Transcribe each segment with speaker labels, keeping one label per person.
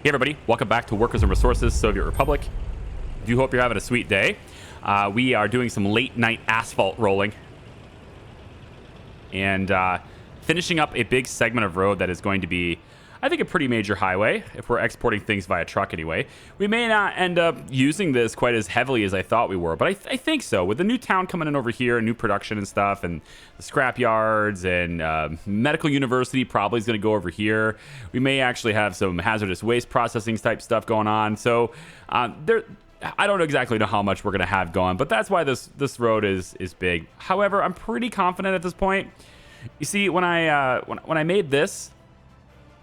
Speaker 1: Hey everybody, welcome back to Workers and Resources, Soviet Republic. Do hope you're having a sweet day. We are doing some late night asphalt rolling and finishing up a big segment of road that is going to be, I think, a pretty major highway if we're exporting things via truck anyway. We may not end up using this quite as heavily as I thought we were, but I think so. With the new town coming in over here, new production and stuff, and the scrap yards and medical university probably is going to go over here. We may actually have some hazardous waste processing type stuff going on. So I don't exactly know how much we're going to have going, but that's why this road is big. However, I'm pretty confident at this point. You see, when I made this,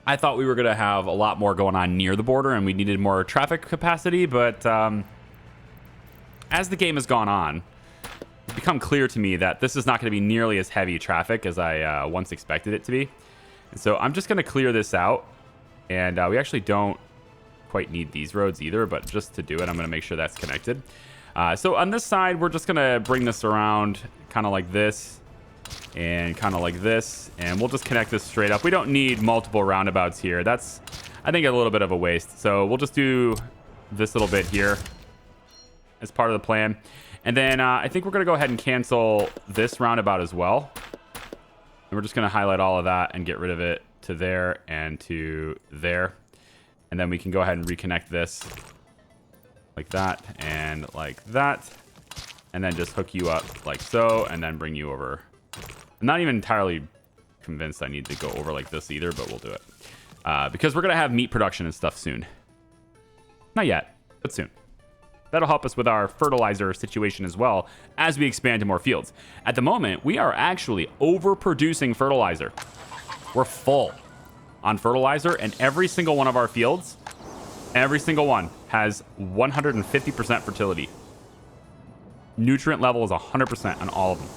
Speaker 1: I thought we were going to have a lot more going on near the border and we needed more traffic capacity, but as the game has gone on, it's become clear to me that this is not going to be nearly as heavy traffic as I once expected it to be. And so I'm just going to clear this out, and we actually don't quite need these roads either, but just to do it, I'm going to make sure that's connected. So on this side, we're just going to bring this around kind of like this and kind of like this, and we'll just connect this straight up. We don't need multiple roundabouts here. That's, I think, a little bit of a waste. So we'll just do this little bit here as part of the plan. And then I think we're going to go ahead and cancel this roundabout as well. And we're just going to highlight all of that and get rid of it to there and to there. And then we can go ahead and reconnect this like that and like that. And then just hook you up like so, and then bring you over. I'm not even entirely convinced I need to go over like this either, but we'll do it. Because we're going to have meat production and stuff soon. Not yet, but soon. That'll help us with our fertilizer situation as well as we expand to more fields. At the moment, we are actually overproducing fertilizer. We're full on fertilizer, and every single one of our fields, every single one has 150% fertility. Nutrient level is 100% on all of them.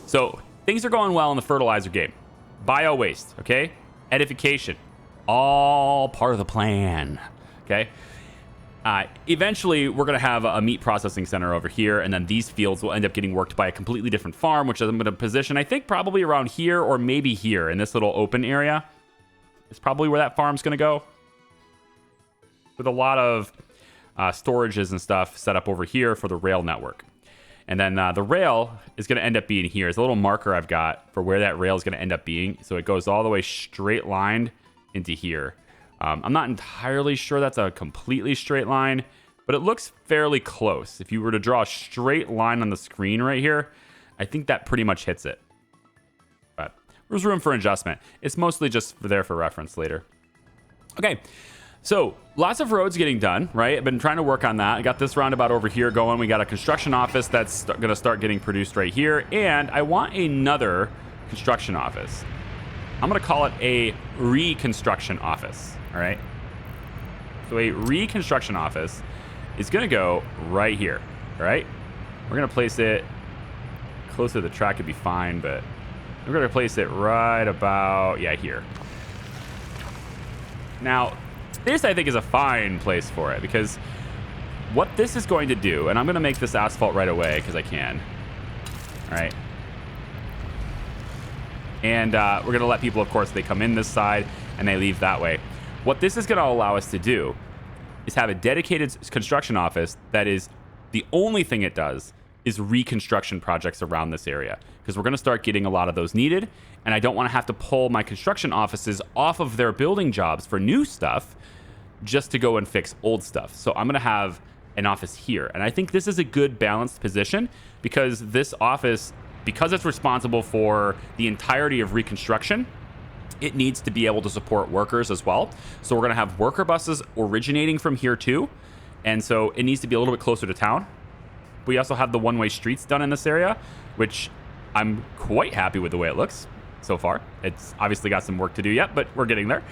Speaker 1: So things are going well in the fertilizer game. Bio waste, okay? Edification, all part of the plan, okay? Eventually, we're going to have a meat processing center over here, and then these fields will end up getting worked by a completely different farm, which I'm going to position, I think, probably around here or maybe here in this little open area. It's probably where that farm's going to go. With a lot of storages and stuff set up over here for the rail network. And then the rail is going to end up being here. It's a little marker I've got for where that rail is going to end up being. So it goes all the way straight lined into here. I'm not entirely sure that's a completely straight line, but it looks fairly close. If you were to draw a straight line on the screen right here, I think that pretty much hits it. But there's room for adjustment. It's mostly just there for reference later. Okay. So lots of roads getting done, right? I've been trying to work on that. I got this roundabout over here going. We got a construction office that's going to start getting produced right here. And I want another construction office. I'm going to call it a reconstruction office, all right? So a reconstruction office is going to go right here, all right? We're going to place it closer to the track would be fine, but we're going to place it right about, yeah, here. Now, this, I think, is a fine place for it, because what this is going to do, and I'm going to make this asphalt right away because I can. All right. And we're going to let people, of course, they come in this side and they leave that way. What this is going to allow us to do is have a dedicated construction office that is the only thing it does is reconstruction projects around this area, because we're going to start getting a lot of those needed. And I don't want to have to pull my construction offices off of their building jobs for new stuff just to go and fix old stuff. So I'm going to have an office here. And I think this is a good balanced position, because this office, because it's responsible for the entirety of reconstruction, it needs to be able to support workers as well. So we're going to have worker buses originating from here too. And so it needs to be a little bit closer to town. We also have the one-way streets done in this area, which I'm quite happy with the way it looks so far. It's obviously got some work to do yet, but we're getting there.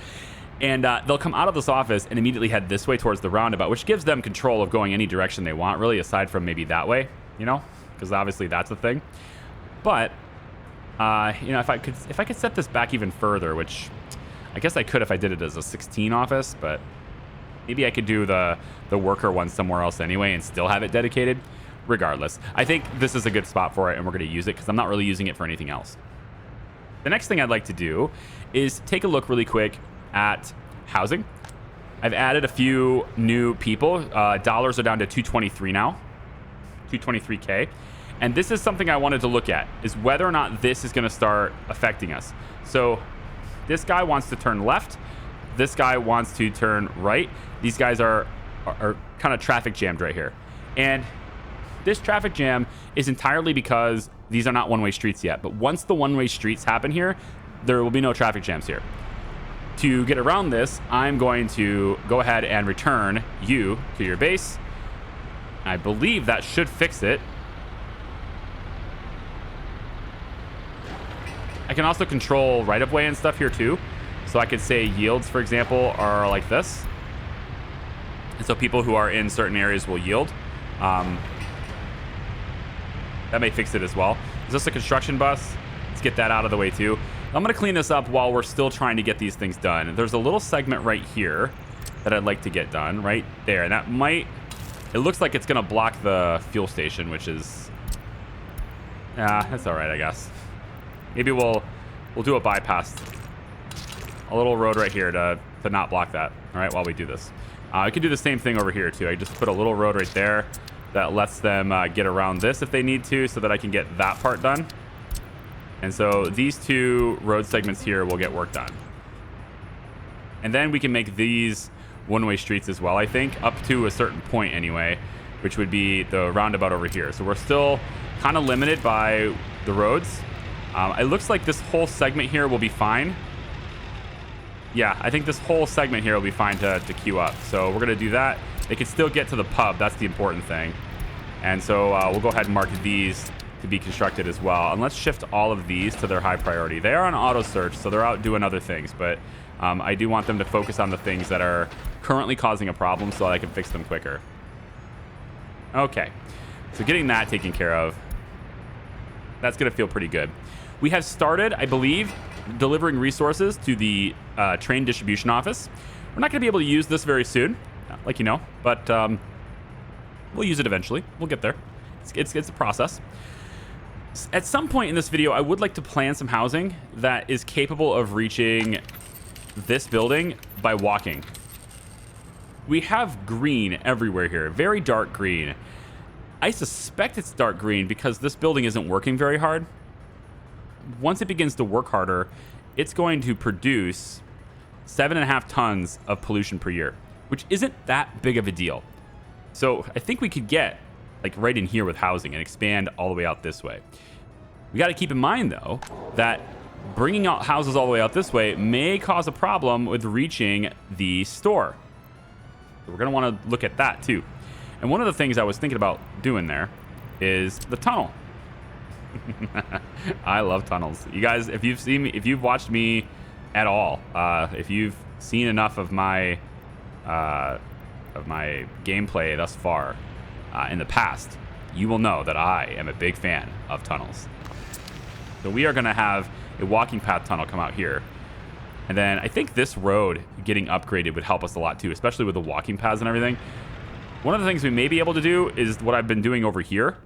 Speaker 1: And they'll come out of this office and immediately head this way towards the roundabout, which gives them control of going any direction they want, really, aside from maybe that way, you know, because obviously that's a thing. But you know, if I could set this back even further, which I guess I could if I did it as a 16 office, but maybe I could do the worker one somewhere else anyway and still have it dedicated. Regardless, I think this is a good spot for it, and we're going to use it because I'm not really using it for anything else. The next thing I'd like to do is take a look really quick at housing. I've added a few new people. Dollars are down to 223 now, 223K. And this is something I wanted to look at, is whether or not this is going to start affecting us. So this guy wants to turn left. This guy wants to turn right. These guys are kind of traffic jammed right here. And this traffic jam is entirely because these are not one-way streets yet. But once the one-way streets happen here, there will be no traffic jams here. To get around this, I'm going to go ahead and return you to your base. I believe that should fix it. I can also control right-of-way and stuff here too. So I could say yields, for example, are like this. And so people who are in certain areas will yield. That may fix it as well. Is this a construction bus? Let's get that out of the way too. I'm going to clean this up while we're still trying to get these things done. There's a little segment right here that I'd like to get done right there. And that might, it looks like it's going to block the fuel station, which is, that's all right, I guess. Maybe we'll do a bypass, a little road right here to not block that. All right, while we do this. I can do the same thing over here too. I just put a little road right there that lets them get around this if they need to, so that I can get that part done. And so these two road segments here will get work done. And then we can make these one-way streets as well, I think, up to a certain point anyway, which would be the roundabout over here. So we're still kind of limited by the roads. It looks like this whole segment here will be fine. Yeah, I think this whole segment here will be fine to queue up. So we're going to do that. They can still get to the pub. That's the important thing. And so we'll go ahead and mark these to be constructed as well. And let's shift all of these to their high priority. They are on auto search, so they're out doing other things. But I do want them to focus on the things that are currently causing a problem so that I can fix them quicker. Okay, so getting that taken care of, that's going to feel pretty good. We have started, I believe, delivering resources to the train distribution office. We're not going to be able to use this very soon, like you know, but we'll use it eventually. We'll get there. It's a process. At some point in this video, I would like to plan some housing that is capable of reaching this building by walking. We have green everywhere here, very dark green. I suspect it's dark green because this building isn't working very hard. Once it begins to work harder, it's going to produce 7.5 tons of pollution per year, which isn't that big of a deal. So I think we could get like right in here with housing and expand all the way out this way. We got to keep in mind though that bringing out houses all the way out this way may cause a problem with reaching the store. So we're going to want to look at that too. And one of the things I was thinking about doing there is the tunnel. I love tunnels. You guys, if you've seen me, if you've watched me at all, if you've seen enough of my gameplay thus far in the past, you will know that I am a big fan of tunnels. So we are going to have a walking path tunnel come out here. And then I think this road getting upgraded would help us a lot too, especially with the walking paths and everything. One of the things we may be able to do is what I've been doing over here,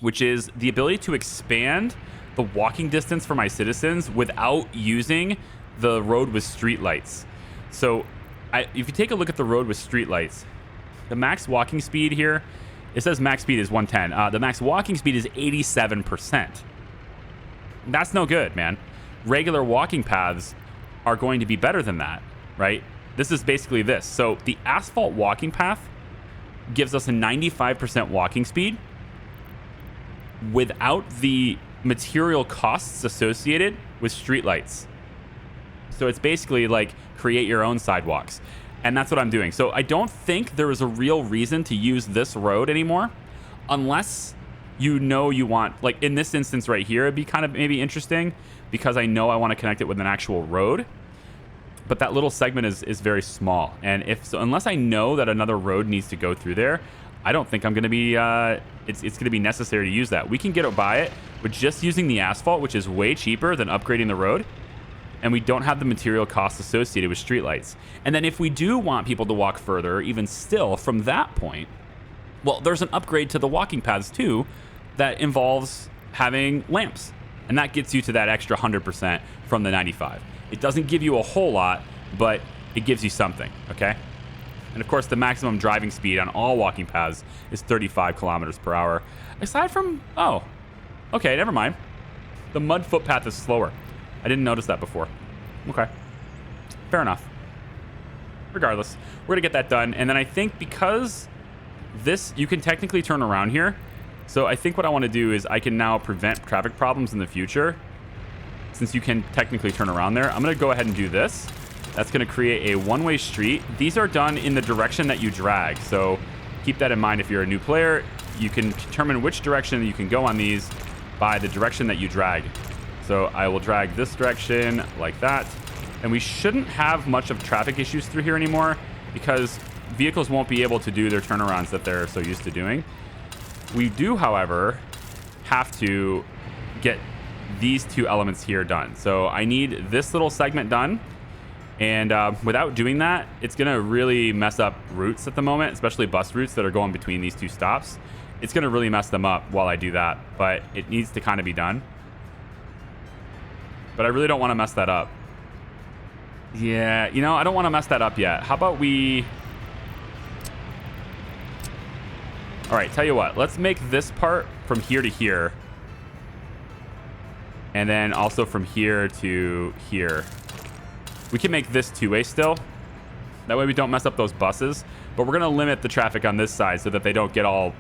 Speaker 1: which is the ability to expand the walking distance for my citizens without using the road with streetlights. So if you take a look at the road with streetlights, the max walking speed here, it says max speed is 110. The max walking speed is 87%. That's no good, man. Regular walking paths are going to be better than that, right? This is basically this. So the asphalt walking path gives us a 95% walking speed without the material costs associated with streetlights. So it's basically like create your own sidewalks. And that's what I'm doing. So I don't think there is a real reason to use this road anymore unless you know you want, like in this instance right here, it'd be kind of maybe interesting because I know I want to connect it with an actual road. But that little segment is very small. And if so, unless I know that another road needs to go through there, I don't think I'm going to be, it's going to be necessary to use that. We can get by it with just using the asphalt, which is way cheaper than upgrading the road. And we don't have the material costs associated with streetlights. And then if we do want people to walk further, even still from that point, well, there's an upgrade to the walking paths too that involves having lamps. And that gets you to that extra 100% from the 95. It doesn't give you a whole lot, but it gives you something, okay? And of course, the maximum driving speed on all walking paths is 35 kilometers per hour. Aside from, oh, okay, never mind. The mud footpath is slower. I didn't notice that before. Okay, fair enough. Regardless, we're gonna get that done. And then I think because this, you can technically turn around here. So I think what I want to do is I can now prevent traffic problems in the future. Since you can technically turn around there, I'm gonna go ahead and do this. That's gonna create a one-way street. These are done in the direction that you drag. So keep that in mind if you're a new player. You can determine which direction you can go on these by the direction that you drag. So I will drag this direction like that. And we shouldn't have much of traffic issues through here anymore because vehicles won't be able to do their turnarounds that they're so used to doing. We do, however, have to get these two elements here done. So I need this little segment done. And without doing that, it's going to really mess up routes at the moment, especially bus routes that are going between these two stops. It's going to really mess them up while I do that, but it needs to kind of be done. But I really don't want to mess that up. Yeah, you know, I don't want to mess that up yet. How about we... All right, tell you what. Let's make this part from here to here. And then also from here to here. We can make this two-way still. That way we don't mess up those buses. But we're going to limit the traffic on this side so that they don't get all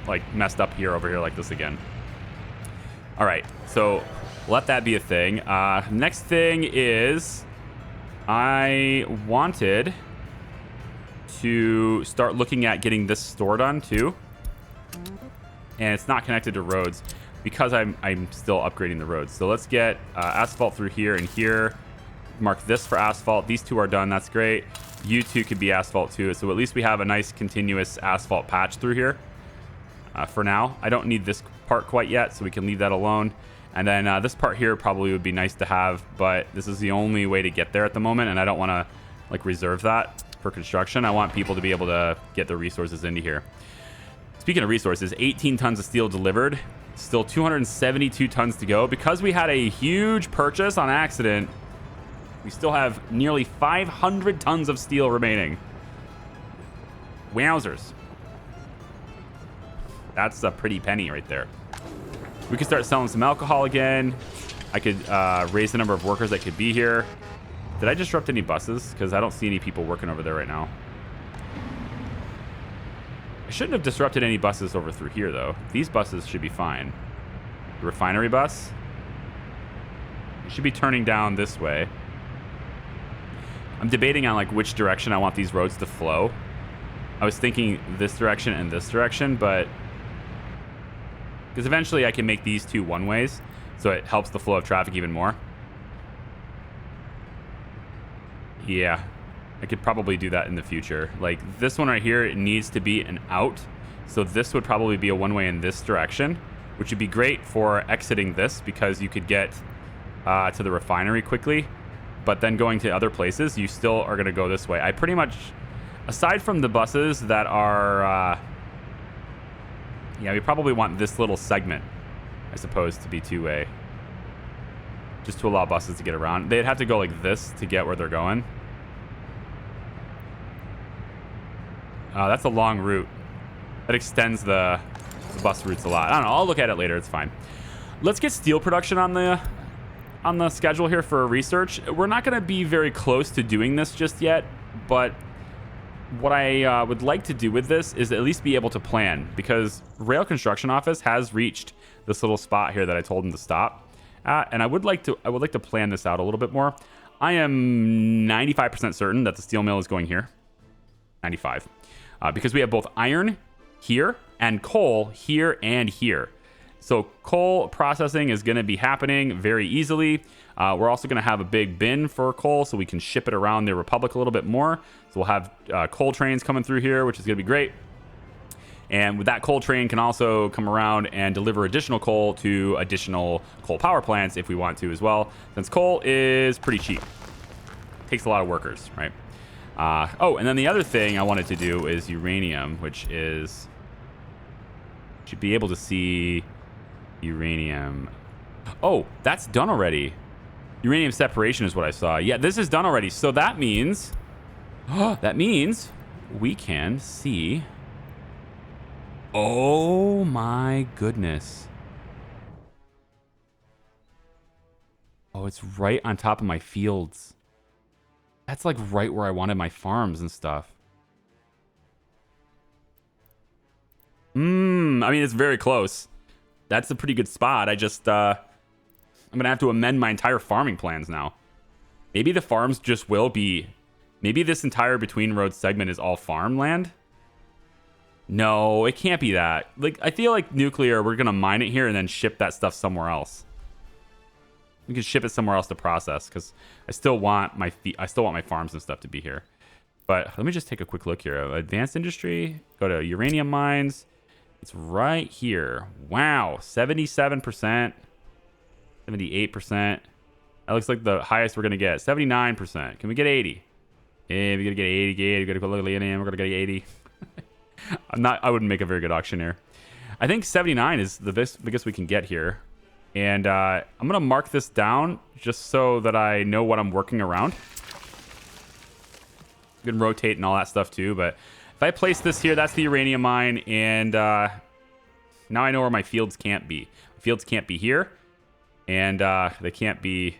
Speaker 1: like messed up here over here like this again. All right, so let that be a thing. Next thing is I wanted to start looking at getting this store done too. And it's not connected to roads because I'm still upgrading the roads. So let's get asphalt through here and here. Mark this for asphalt. These two are done. That's great. You two could be asphalt too. So at least we have a nice continuous asphalt patch through here for now. I don't need this part quite yet, so we can leave that alone. And then this part here probably would be nice to have, but this is the only way to get there at the moment, and I don't want to like reserve that for construction. I want people to be able to get their resources into here. Speaking of resources, 18 tons of steel delivered. Still 272 tons to go. Because we had a huge purchase on accident, we still have nearly 500 tons of steel remaining. Wowzers. That's a pretty penny right there. We could start selling some alcohol again. I could raise the number of workers that could be here. Did I disrupt any buses? Because I don't see any people working over there right now. I shouldn't have disrupted any buses over through here, though. These buses should be fine. The refinery bus. It should be turning down this way. I'm debating on like which direction I want these roads to flow. I was thinking this direction and this direction, but because eventually I can make these two one-ways, so it helps the flow of traffic even more. Yeah, I could probably do that in the future. Like this one right here, it needs to be an out, so this would probably be a one-way in this direction, which would be great for exiting this because you could get to the refinery quickly, but then going to other places, you still are going to go this way. I pretty much, aside from the buses that are... yeah, we probably want this little segment, I suppose, to be two-way. Just to allow buses to get around. They'd have to go like this to get where they're going. That's a long route. That extends the bus routes a lot. I don't know. I'll look at it later. It's fine. Let's get steel production on the schedule here for research. We're not going to be very close to doing this just yet, but what I would like to do with this is at least be able to plan, because Rail Construction Office has reached this little spot here that I told them to stop at, and I would like to plan this out a little bit more. I am 95% certain that the steel mill is going here. 95. Because we have both iron here and coal here and here. So coal processing is going to be happening very easily. We're also going to have a big bin for coal so we can ship it around the Republic a little bit more. So we'll have coal trains coming through here, which is going to be great. And with that coal train can also come around and deliver additional coal to additional coal power plants if we want to as well, since coal is pretty cheap. Takes a lot of workers, right? Oh, and then the other thing I wanted to do is uranium, which is... should be able to see uranium. Oh, that's done already. Uranium separation is what I saw. Yeah, this is done already. So that means... that means we can see... Oh my goodness. Oh, it's right on top of my fields. That's like right where I wanted my farms and stuff. I mean, it's very close. That's a pretty good spot. I just, I'm going to have to amend my entire farming plans now. Maybe the farms just will be... Maybe this entire between road segment is all farmland? No, it can't be that. Like, I feel like nuclear, we're going to mine it here and then ship that stuff somewhere else. We can ship it somewhere else to process, because I still want my farms and stuff to be here. But let me just take a quick look here. Advanced industry, go to uranium mines. It's right here. Wow, 77%, 78%. That looks like the highest we're gonna get. 79%. Can we get 80? Yeah, we're gonna get 80. We're gonna go look at Uranium. We're gonna get 80. I wouldn't make a very good auctioneer. I think 79 is the biggest we can get here. And I'm going to mark this down just so that I know what I'm working around. You can rotate and all that stuff too. But if I place this here, that's the uranium mine. And now I know where my fields can't be. Fields can't be here. And they can't be...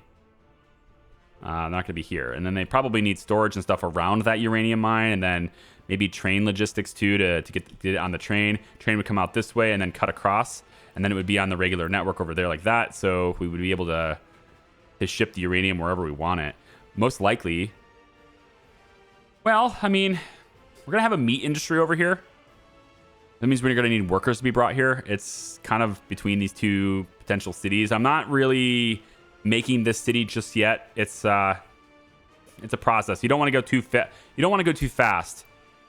Speaker 1: not going to be here. And then they probably need storage and stuff around that uranium mine. And then maybe train logistics too to get it on the train. Train would come out this way and then cut across. And then it would be on the regular network over there like that. So we would be able to ship the uranium wherever we want it. Most likely. Well, I mean, we're going to have a meat industry over here. That means we're going to need workers to be brought here. It's kind of between these two potential cities. I'm not really making this city just yet. It's a process. You don't want to go too You don't want to go too fast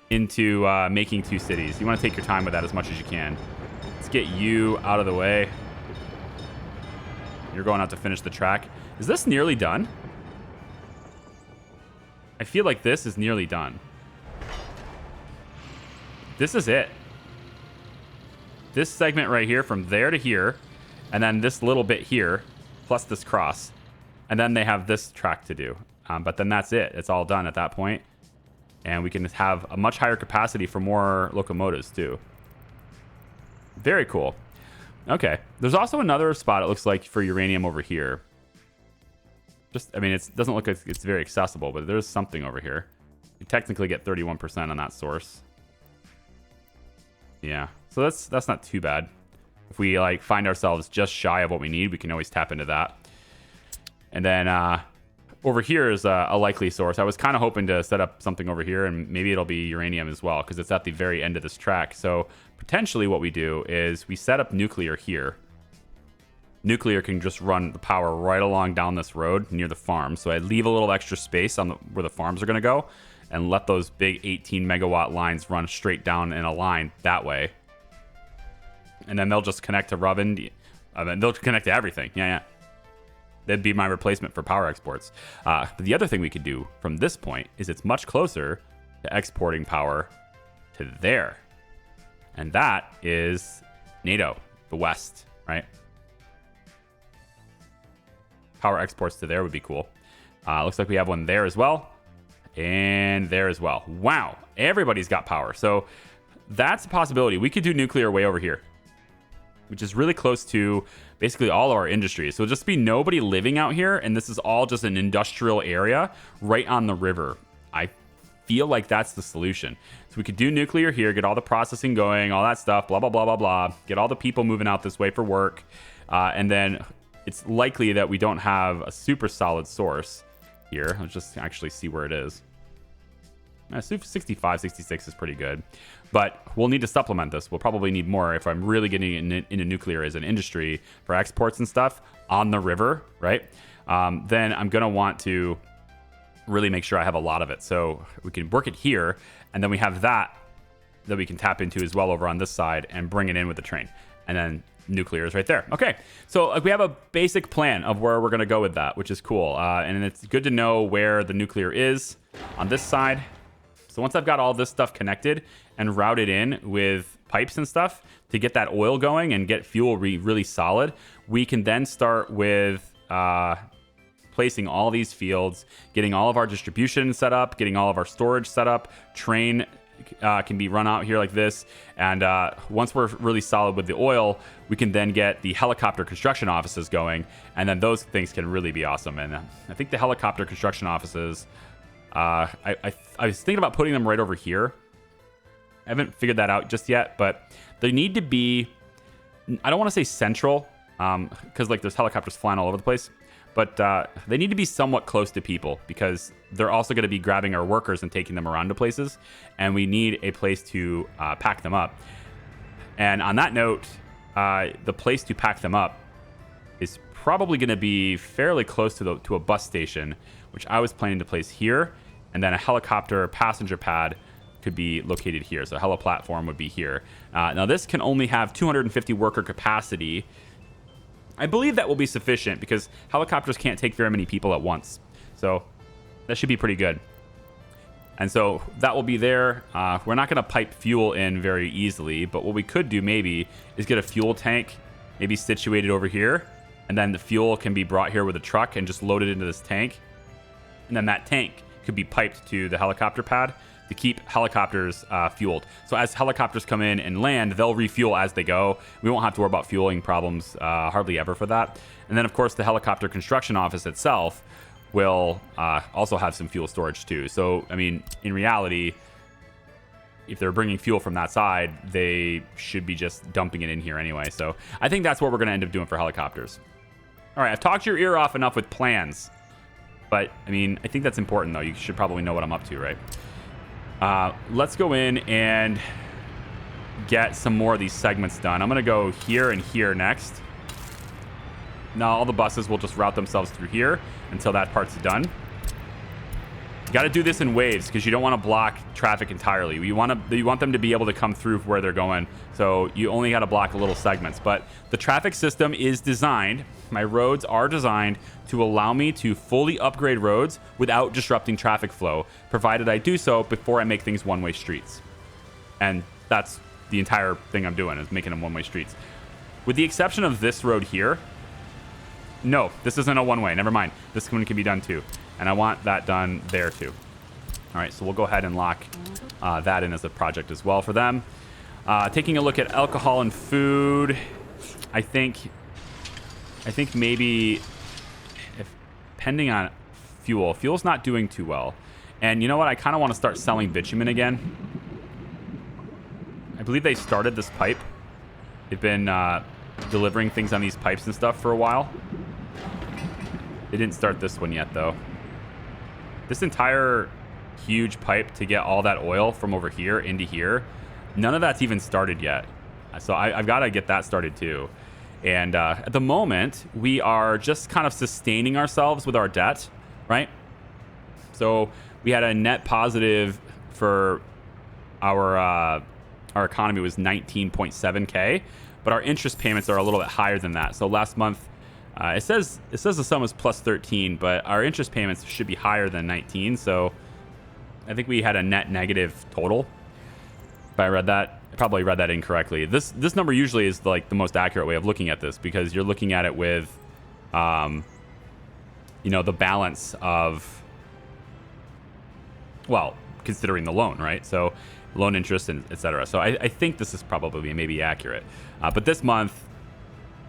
Speaker 1: into making two cities. You want to take your time with that as much as you can. Let's get you out of the way. You're going out to finish the track. Is this nearly done? I feel like this is nearly done. This is it. This segment right here from there to here, and then this little bit here, plus this cross. And then they have this track to do. But then that's it. It's all done at that point. And we can have a much higher capacity for more locomotives too. Very cool. Okay. There's also another spot, it looks like, for uranium over here. I mean, it doesn't look like it's very accessible, but there's something over here. You technically get 31% on that source. Yeah. So that's not too bad. If we like find ourselves just shy of what we need, we can always tap into that. And then over here is a likely source. I was kind of hoping to set up something over here, and maybe it'll be uranium as well, because it's at the very end of this track. So potentially what we do is we set up nuclear here. Nuclear can just run the power right along down this road near the farm. So I leave a little extra space on where the farms are going to go and let those big 18 megawatt lines run straight down in a line that way. And then they'll just connect to Rubbin. They'll connect to everything. Yeah. That'd be my replacement for power exports. But the other thing we could do from this point is it's much closer to exporting power to there. And that is NATO, the West, right? Power exports to there would be cool. Looks like we have one there as well. And there as well. Wow. Everybody's got power. So that's a possibility. We could do nuclear way over here, which is really close to basically all of our industries. So it'll just be nobody living out here, and this is all just an industrial area right on the river. I feel like that's the solution. So we could do nuclear here, get all the processing going, all that stuff, blah, blah, blah, blah, blah. Get all the people moving out this way for work. And then it's likely that we don't have a super solid source here. Let's just actually see where it is. 65, 66 is pretty good. But we'll need to supplement this. We'll probably need more if I'm really getting into nuclear as an industry for exports and stuff on the river, right? Then I'm going to want to really make sure I have a lot of it. So we can work it here, and then we have that we can tap into as well over on this side and bring it in with the train. And then nuclear is right there. Okay, so we have a basic plan of where we're going to go with that, which is cool. And it's good to know where the nuclear is on this side. So once I've got all this stuff connected and routed in with pipes and stuff to get that oil going and get fuel really solid, we can then start with placing all these fields, getting all of our distribution set up, getting all of our storage set up, train can be run out here like this. And once we're really solid with the oil, we can then get the helicopter construction offices going. And then those things can really be awesome. And I think the helicopter construction offices, I was thinking about putting them right over here. I haven't figured that out just yet, but they need to be, I don't want to say central, because like there's helicopters flying all over the place. But they need to be somewhat close to people because they're also going to be grabbing our workers and taking them around to places. And we need a place to pack them up. And on that note, the place to pack them up is probably going to be fairly close to a bus station, which I was planning to place here. And then a helicopter passenger pad could be located here. So a heli platform would be here. Now this can only have 250 worker capacity. I believe that will be sufficient because helicopters can't take very many people at once. So that should be pretty good. And so that will be there. We're not going to pipe fuel in very easily, but what we could do maybe is get a fuel tank maybe situated over here. And then the fuel can be brought here with a truck and just loaded into this tank. And then that tank could be piped to the helicopter pad to keep helicopters fueled. So as helicopters come in and land, they'll refuel as they go. We won't have to worry about fueling problems hardly ever for that. And then, of course, the helicopter construction office itself will also have some fuel storage too. So, I mean, in reality, if they're bringing fuel from that side, they should be just dumping it in here anyway. So I think that's what we're going to end up doing for helicopters. All right, I've talked your ear off enough with plans. But, I mean, I think that's important, though. You should probably know what I'm up to, right? Let's go in and get some more of these segments done. I'm going to go here and here next. Now all the buses will just route themselves through here until that part's done. You got to do this in waves because you don't want to block traffic entirely. You want them to be able to come through where they're going. So you only got to block little segments. But the traffic system is designed, my roads are designed to allow me to fully upgrade roads without disrupting traffic flow, provided I do so before I make things one-way streets. And that's the entire thing I'm doing, is making them one-way streets. With the exception of this road here, no, this isn't a one-way. Never mind. This one can be done too. And I want that done there too. All right, so we'll go ahead and lock that in as a project as well for them. Taking a look at alcohol and food, I think maybe, depending on fuel's not doing too well. And you know what? I kind of want to start selling bitumen again. I believe they started this pipe. They've been delivering things on these pipes and stuff for a while. They didn't start this one yet, though. This entire huge pipe to get all that oil from over here into here, none of that's even started yet. So I've got to get that started too. And at the moment, we are just kind of sustaining ourselves with our debt, right? So we had a net positive for our economy was 19.7K, but our interest payments are a little bit higher than that. So last month, it says the sum is plus 13, but our interest payments should be higher than 19. So I think we had a net negative total. If I read that, I probably read that incorrectly. This number usually is like the most accurate way of looking at this because you're looking at it with, the balance of, well, considering the loan, right? So loan interest and et cetera. So I think this is probably maybe accurate. But this month,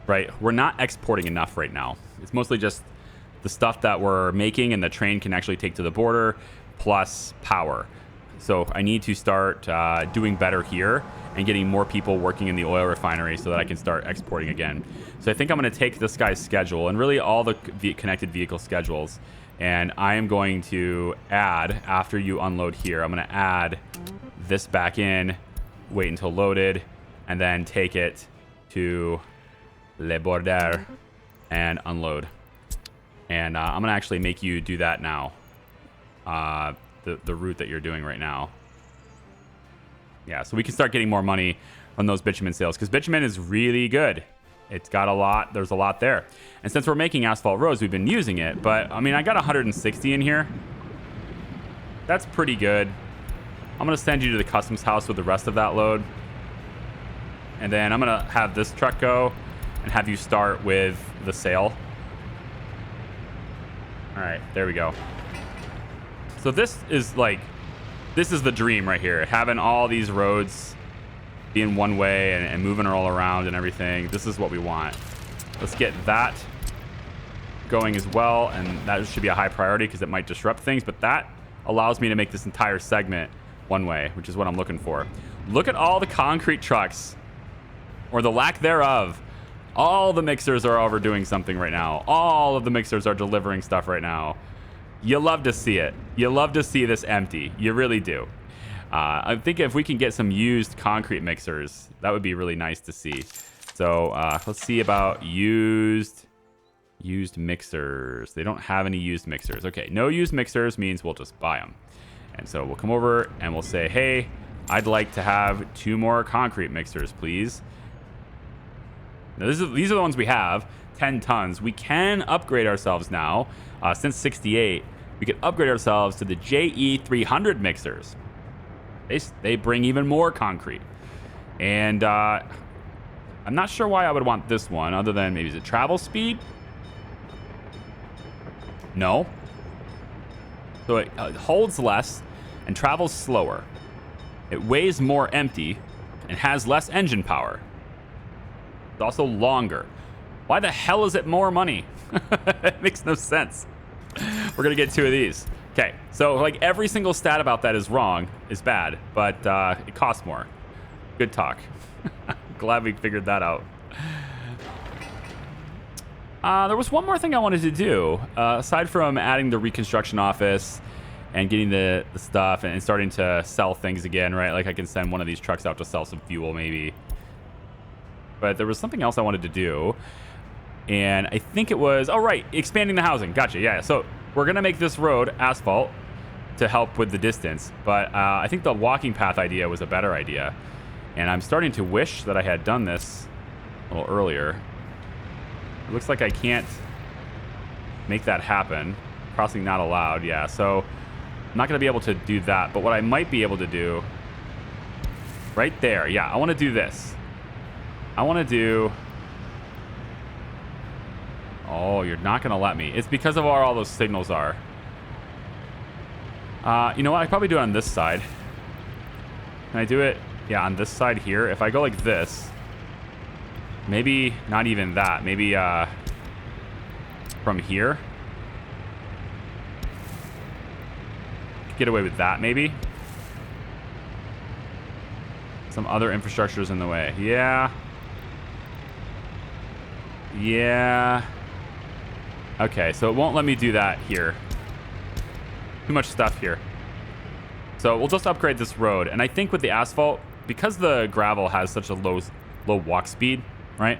Speaker 1: right, we're not exporting enough right now. It's mostly just the stuff that we're making and the train can actually take to the border plus power. So I need to start doing better here and getting more people working in the oil refinery so that I can start exporting again. So I think I'm going to take this guy's schedule and really all the connected vehicle schedules, and I am going to add, after you unload here, I'm going to add this back in, wait until loaded, and then take it to Le Border and unload. And I'm going to actually make you do that now. The route that you're doing right now. Yeah, so we can start getting more money on those bitumen sales because bitumen is really good. It's got a lot. There's a lot there. And since we're making asphalt roads, we've been using it. But, I mean, I got 160 in here. That's pretty good. I'm going to send you to the customs house with the rest of that load. And then I'm going to have this truck go and have you start with the sale. All right, there we go. So this is like This is the dream right here. Having all these roads being one way and moving all around and everything. This is what we want. Let's get that going as well. And that should be a high priority because it might disrupt things. But that allows me to make this entire segment one way, which is what I'm looking for. Look at all the concrete trucks, or the lack thereof. All the mixers are overdoing something right now. All of the mixers are delivering stuff right now. You love to see it. You love to see this empty. You really do. I think if we can get some used concrete mixers, that would be really nice to see. So let's see about used mixers. They don't have any used mixers. Okay, no used mixers means we'll just buy them. And so we'll come over and we'll say, hey, I'd like to have 2 more concrete mixers, please. Now, these are the ones we have, 10 tons. We can upgrade ourselves now. Since 68, we can upgrade ourselves to the JE300 mixers. They bring even more concrete. And I'm not sure why I would want this one, other than maybe is it travel speed? No. So it holds less and travels slower. It weighs more empty and has less engine power. It's also longer. Why the hell is it more money? It makes no sense. We're going to get 2 of these. Okay, so like every single stat about that is wrong, is bad, but it costs more. Good talk. Glad we figured that out. There was one more thing I wanted to do. Aside from adding the reconstruction office and getting the stuff and starting to sell things again, right? Like I can send one of these trucks out to sell some fuel maybe. But there was something else I wanted to do. And I think it was, oh, right, expanding the housing. Gotcha, yeah. So we're going to make this road asphalt to help with the distance. But I think the walking path idea was a better idea. And I'm starting to wish that I had done this a little earlier. It looks like I can't make that happen. Crossing not allowed, yeah. So I'm not going to be able to do that. But what I might be able to do right there, yeah, I want to do this. I want to do... Oh, you're not going to let me. It's because of where all those signals are. You know what? I could probably do it on this side. Can I do it? Yeah, on this side here. If I go like this, maybe not even that. Maybe from here. Get away with that, maybe. Some other infrastructure's in the way. Yeah. Yeah. Okay, so it won't let me do that here. Too much stuff here. So we'll just upgrade this road. And I think with the asphalt, because the gravel has such a low walk speed, right?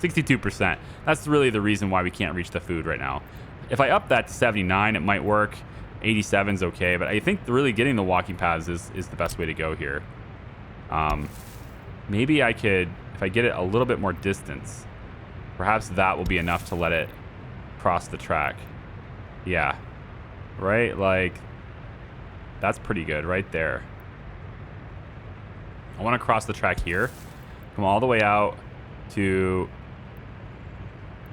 Speaker 1: 62%. That's really the reason why we can't reach the food right now. If I up that to 79, it might work. 87's okay, but I think really getting the walking paths is the best way to go here. Maybe I could, if I get it a little bit more distance, perhaps that will be enough to let it cross the track. Yeah. Right? Like, that's pretty good right there. I want to cross the track here. Come all the way out to...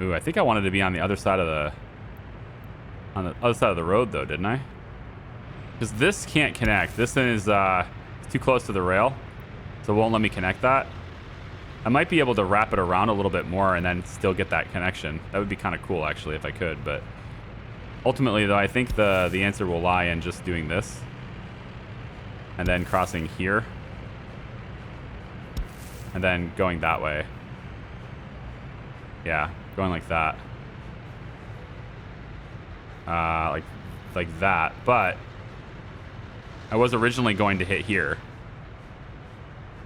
Speaker 1: Ooh, I think I wanted to be on the other side of the... On the other side of the road, though, didn't I? Because this can't connect. This thing is too close to the rail, so it won't let me connect that. I might be able to wrap it around a little bit more and then still get that connection. That would be kind of cool, actually, if I could. But ultimately, though, I think the answer will lie in just doing this. And then crossing here. And then going that way. Yeah, going like that. Like that. But I was originally going to hit here.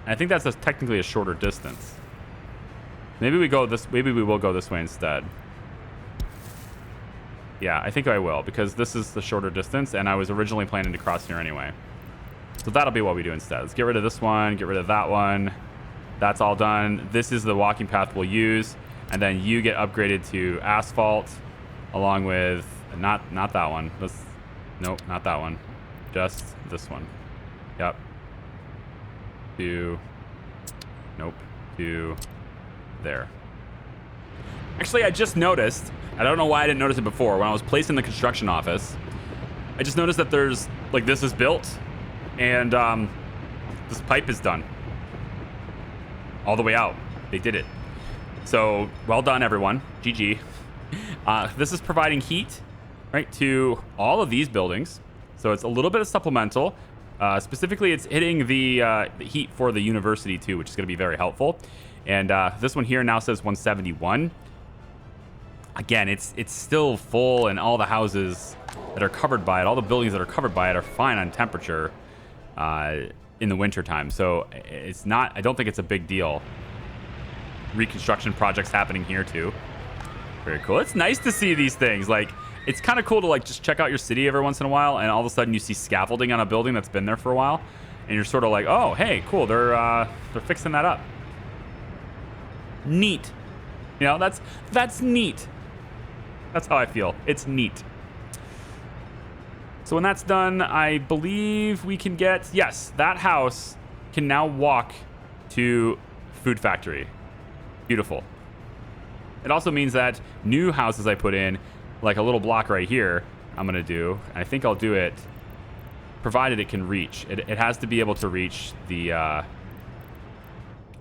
Speaker 1: I think that's technically a shorter distance. Maybe we go this. Maybe we will go this way instead. Yeah, I think I will, because this is the shorter distance, and I was originally planning to cross here anyway. So that'll be what we do instead. Let's get rid of this one. Get rid of that one. That's all done. This is the walking path we'll use, and then you get upgraded to asphalt, along with not that one. Nope, not that one. Just this one. Yep. Nope, to there. Actually, I just noticed, I don't know why I didn't notice it before, when I was placing the construction office, I just noticed that there's, like, this is built, And this pipe is done. All the way out. They did it. So, well done, everyone. GG. This is providing heat, right, to all of these buildings. So it's a little bit of supplemental. Specifically, it's hitting the heat for the university, too, which is going to be very helpful. And this one here now says 171. Again, it's still full, and all the houses that are covered by it, all the buildings that are covered by it are fine on temperature in the wintertime. So it's not, I don't think it's a big deal. Reconstruction projects happening here, too. Very cool. It's nice to see these things. Like, it's kind of cool to, like, just check out your city every once in a while, and all of a sudden you see scaffolding on a building that's been there for a while, and you're sort of like, oh, hey, cool, they're fixing that up. Neat. You know, that's neat. That's how I feel. It's neat. So when that's done, I believe we can get, yes, that house can now walk to Food Factory. Beautiful. It also means that new houses I put in, like a little block right here, I'm going to do. I think I'll do it provided it can reach. It has to be able to reach the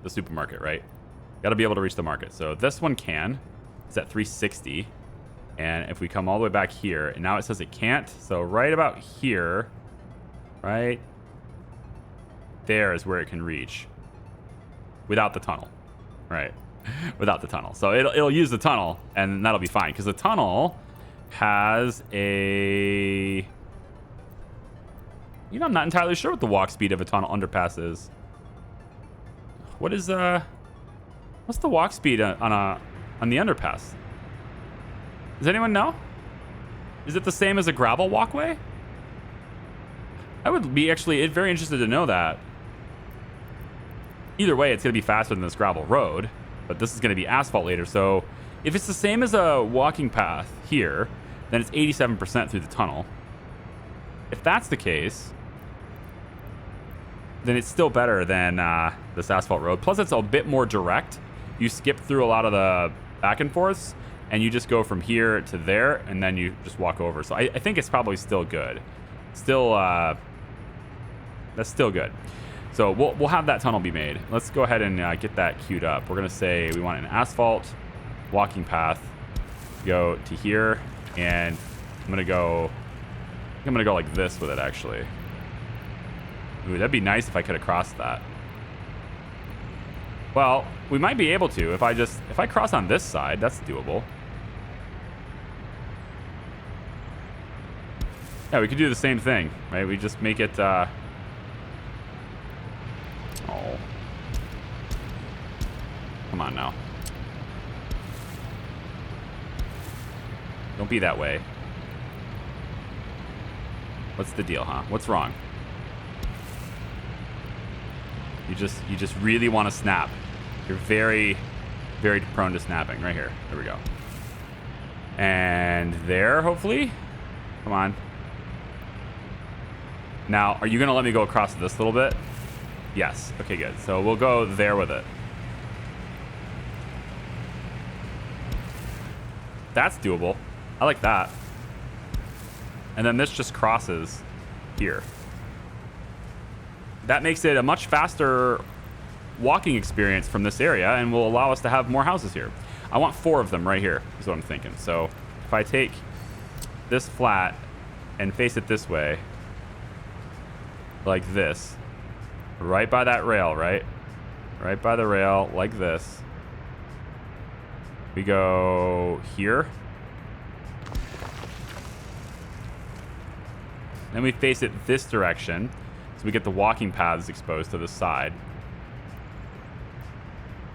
Speaker 1: supermarket, right? Got to be able to reach the market. So this one can. It's at 360. And if we come all the way back here, and now it says it can't. So right about here, right there is where it can reach without the tunnel, right? Without the tunnel. So it'll use the tunnel, and that'll be fine, because the tunnel has a... You know, I'm not entirely sure what the walk speed of a tunnel underpass is. What is what's the walk speed on the underpass? Does anyone know? Is it the same as a gravel walkway? I would be actually very interested to know that. Either way, it's going to be faster than this gravel road, but this is going to be asphalt later. So if it's the same as a walking path here, then it's 87% through the tunnel. If that's the case, then it's still better than this asphalt road. Plus, it's a bit more direct. You skip through a lot of the back and forths, and you just go from here to there, and then you just walk over. So I think it's probably still good. Still, that's still good. So we'll have that tunnel be made. Let's go ahead and get that queued up. We're gonna say we want an asphalt walking path. Go to here, and I'm gonna go like this with it, actually. Ooh, that'd be nice if I could have crossed that. Well, we might be able to if I cross on this side. That's doable. Yeah, we could do the same thing, right? We just make it, oh. Come on now. Don't be that way. What's the deal, huh? What's wrong? You just really want to snap. You're very, very prone to snapping. Right here. There we go. And there, hopefully. Come on. Now, are you going to let me go across this little bit? Yes. Okay, good. So we'll go there with it. That's doable. I like that. And then this just crosses here. That makes it a much faster walking experience from this area and will allow us to have more houses here. I want 4 of them right here, is what I'm thinking. So if I take this flat and face it this way, like this, right by that rail, right? Right by the rail, like this. We go here. Then we face it this direction, so we get the walking paths exposed to the side.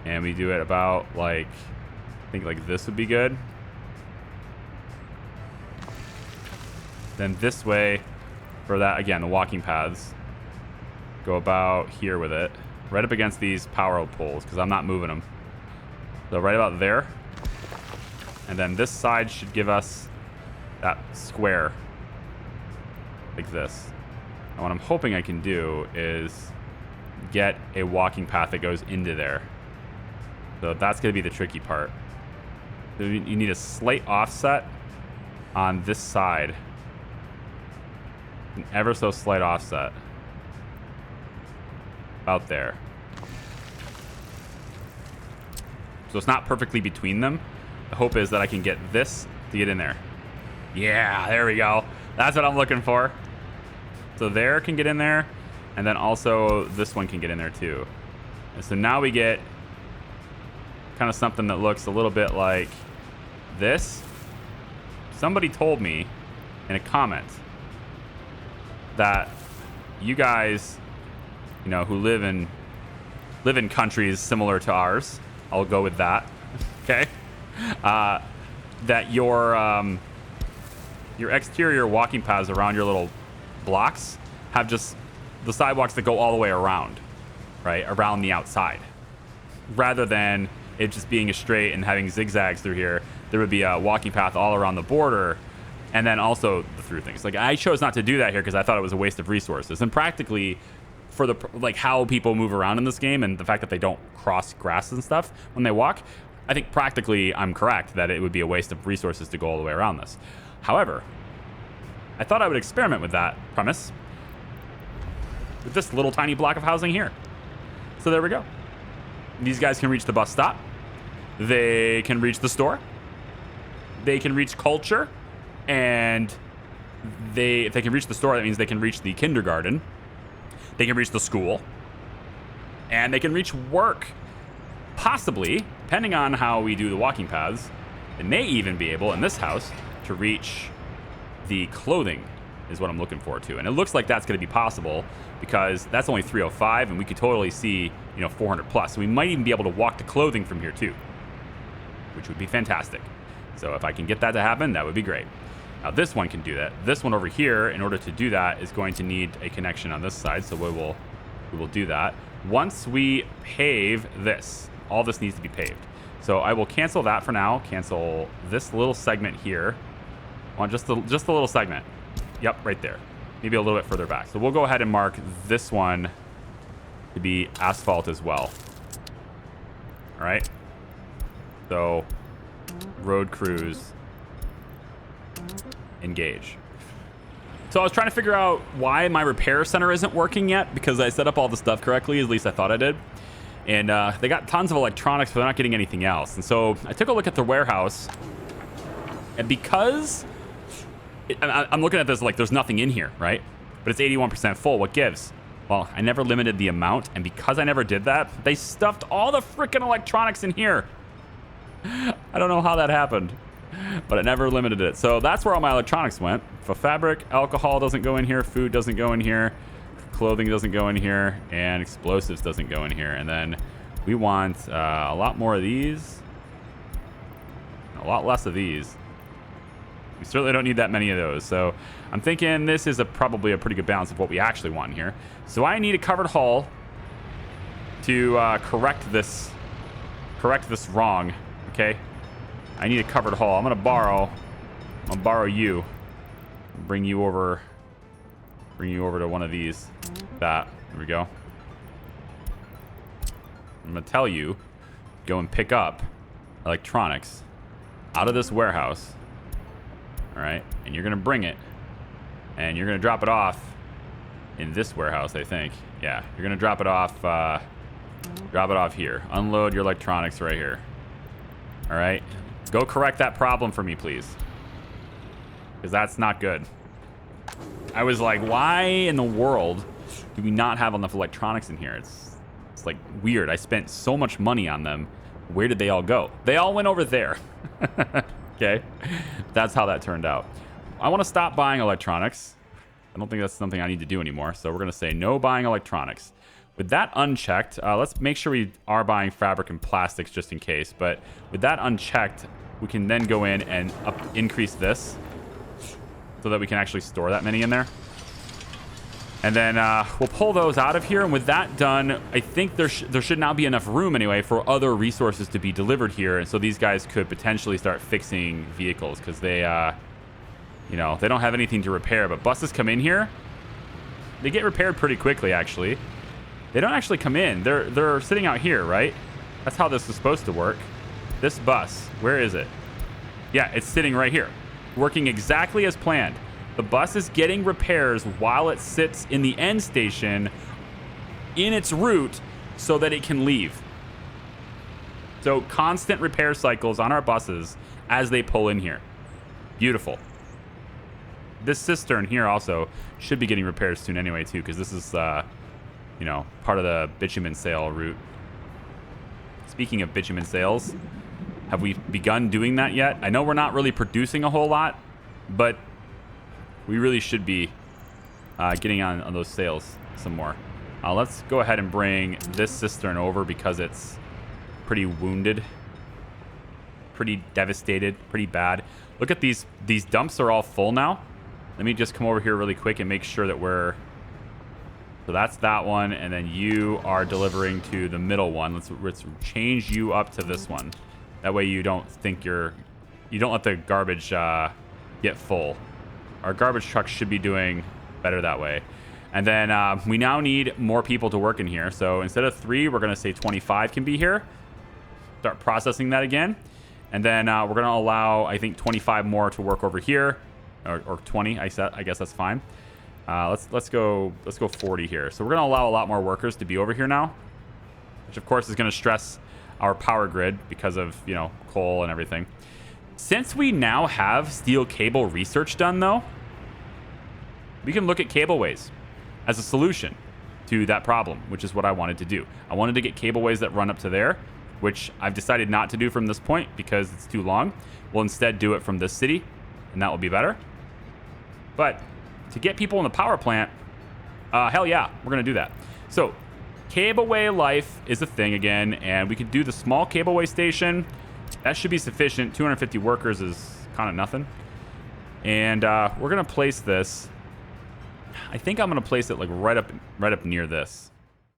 Speaker 1: And we do it about, like, I think like this would be good. Then this way, for that, again, the walking paths, go about here with it. Right up against these power poles, because I'm not moving them. So right about there. And then this side should give us that square. Like this. And what I'm hoping I can do is get a walking path that goes into there. So that's going to be the tricky part. So you need a slight offset on this side. An ever so slight offset. About there. So it's not perfectly between them. The hope is that I can get this to get in there. Yeah, there we go. That's what I'm looking for. So there can get in there. And then also this one can get in there too. And so now we get kind of something that looks a little bit like this. Somebody told me in a comment that you guys, you know, who live in countries similar to ours, I'll go with that. Okay, that your exterior walking paths around your little blocks have just the sidewalks that go all the way around, right, around the outside, rather than it just being a straight and having zigzags through here. There would be a walking path all around the border, and then also the through things. Like, I chose not to do that here because I thought it was a waste of resources, and practically for the like how people move around in this game and the fact that they don't cross grass and stuff when they walk, I think practically I'm correct that it would be a waste of resources to go all the way around this. However, I thought I would experiment with that premise with this little tiny block of housing here. So there we go. These guys can reach the bus stop. They can reach the store. They can reach culture. And if they can reach the store, that means they can reach the kindergarten. They can reach the school. And they can reach work. Possibly, depending on how we do the walking paths, they may even be able, in this house, to reach the clothing, is what I'm looking forward to. And it looks like that's going to be possible because that's only 305, and we could totally see, 400 plus. So we might even be able to walk the clothing from here too, which would be fantastic. So if I can get that to happen, that would be great. Now this one can do that. This one over here, in order to do that, is going to need a connection on this side. So we will do that. Once we pave this, all this needs to be paved. So I will cancel that for now. Cancel this little segment here. On just the little segment. Yep, right there. Maybe a little bit further back. So we'll go ahead and mark this one to be asphalt as well. All right. So road crews engage. So I was trying to figure out why my repair center isn't working yet, because I set up all the stuff correctly, at least I thought I did. And they got tons of electronics, but they're not getting anything else. And so I took a look at the warehouse, and because I'm looking at this like there's nothing in here, right? But it's 81% full. What gives? Well, I never limited the amount, and because I never did that, they stuffed all the freaking electronics in here. I don't know how that happened, but I never limited it. So that's where all my electronics went. For fabric, alcohol doesn't go in here, food doesn't go in here, clothing doesn't go in here, and explosives doesn't go in here. And then we want a lot more of these, a lot less of these. We certainly don't need that many of those. So I'm thinking this is probably a pretty good balance of what we actually want in here. So I need a covered hull to correct this wrong. Okay, I need a covered hull. I'm gonna borrow you, bring you over to one of these. Here we go. I'm gonna tell you, go and pick up electronics out of this warehouse. All right, and you're gonna bring it, and you're gonna drop it off in this warehouse, I think. Yeah, you're gonna drop it off here. Unload your electronics right here. All right, go correct that problem for me, please, because that's not good. I was like, why in the world do we not have enough electronics in here? It's like weird. I spent so much money on them. Where did they all go? They all went over there. Okay, that's how that turned out. I want to stop buying electronics. I don't think that's something I need to do anymore. So we're going to say no buying electronics. With that unchecked, let's make sure we are buying fabric and plastics just in case. But with that unchecked, we can then go in and increase this so that we can actually store that many in there. And then we'll pull those out of here. And with that done, I think there should now be enough room anyway for other resources to be delivered here. And so these guys could potentially start fixing vehicles because they, they don't have anything to repair. But buses come in here. They get repaired pretty quickly, actually. They don't actually come in. They're sitting out here, right? That's how this is supposed to work. This bus, where is it? Yeah, it's sitting right here, working exactly as planned. The bus is getting repairs while it sits in the end station in its route so that it can leave. So constant repair cycles on our buses as they pull in here. Beautiful. This cistern here also should be getting repairs soon anyway too, because this is, you know, part of the bitumen sale route. Speaking of bitumen sales, have we begun doing that yet? I know we're not really producing a whole lot, but we really should be getting on those sales some more. Let's go ahead and bring this cistern over because it's pretty wounded, pretty devastated, pretty bad. Look at these dumps are all full now. Let me just come over here really quick and make sure that we're... So that's that one, and then you are delivering to the middle one. Let's change you up to this one. That way you don't think you don't let the garbage get full. Our garbage trucks should be doing better that way. And then we now need more people to work in here. So instead of 3, we're going to say 25 can be here. Start processing that again. And then we're going to allow, I think, 25 more to work over here. Or 20, I guess that's fine. Let's go 40 here. So we're going to allow a lot more workers to be over here now, which of course is going to stress our power grid because of, you know, coal and everything. Since we now have steel cable research done, though, we can look at cableways as a solution to that problem, which is what I wanted to do. I wanted to get cableways that run up to there, which I've decided not to do from this point because it's too long. We'll instead do it from this city, and that will be better. But to get people in the power plant, hell yeah, we're going to do that. So cableway life is a thing again, and we could do the small cableway station. That should be sufficient. 250 workers is kind of nothing. And we're going to place this. I think I'm going to place it like right up near this.